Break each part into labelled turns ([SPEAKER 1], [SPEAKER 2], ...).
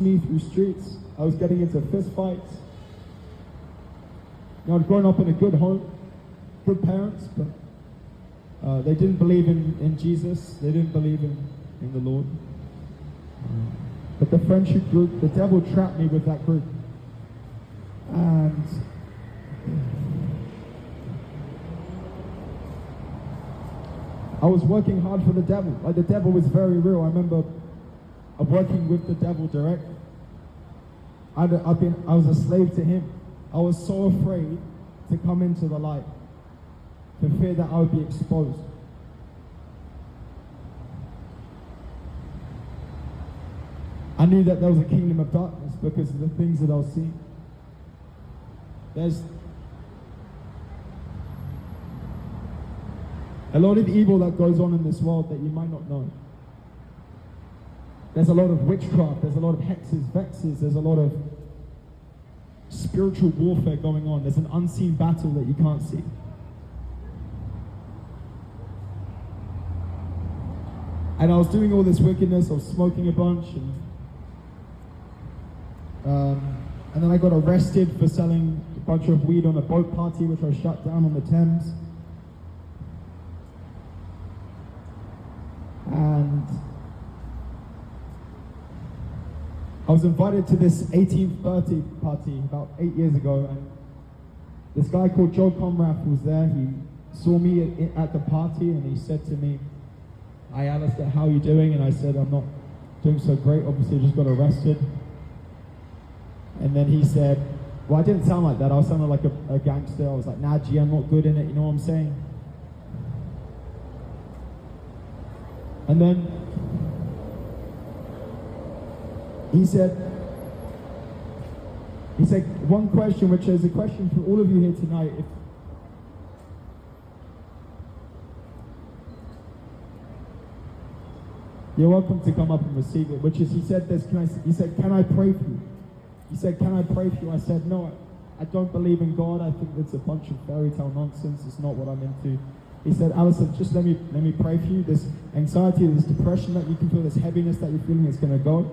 [SPEAKER 1] me through streets. I was getting into fist fights. I'd grown up in a good home, good parents, but they didn't believe in Jesus. They didn't believe in the Lord. But the friendship group, the devil trapped me with that group. And I was working hard for the devil. Like, the devil was very real. I remember working with the devil directly. I was a slave to him. I was so afraid to come into the light, for fear that I would be exposed. I knew that there was a kingdom of darkness because of the things that I was seeing. There's a lot of evil that goes on in this world that you might not know. There's a lot of witchcraft, there's a lot of hexes, vexes, there's a lot of spiritual warfare going on. There's an unseen battle that you can't see. And I was doing all this wickedness. I was smoking a bunch, and then I got arrested for selling a bunch of weed on a boat party, which I shut down on the Thames. And I was invited to this 18th birthday party about 8 years ago, and this guy called Joe Comrath was there. He saw me at the party, and he said to me, "Hi Alistair, how are you doing?" And I said, "I'm not doing so great, obviously I just got arrested." And then he said, well, I didn't sound like that, I was sounding like a gangster. I was like, "Nah, G, I'm not good in it, you know what I'm saying?" And then he said one question, which is a question for all of you here tonight. You're welcome to come up and receive it, which is, he said, "Can I pray for you?" He said, "Can I pray for you?" I said, "No, I don't believe in God. I think it's a bunch of fairy tale nonsense. It's not what I'm into." He said, "Alistair, just let me pray for you. This anxiety, this depression that you can feel, this heaviness that you're feeling is going to go.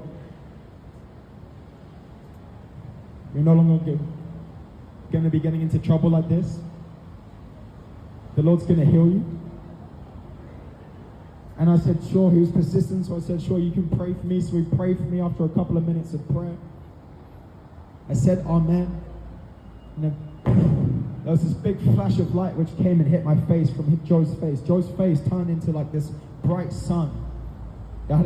[SPEAKER 1] You're no longer going to be getting into trouble like this. The Lord's going to heal you." And I said, "Sure." He was persistent, so I said, "Sure, you can pray for me." So he prayed for me. After a couple of minutes of prayer, I said, "Amen." And then there was this big flash of light which came and hit my face from Joe's face. Joe's face turned into like this bright sun that had a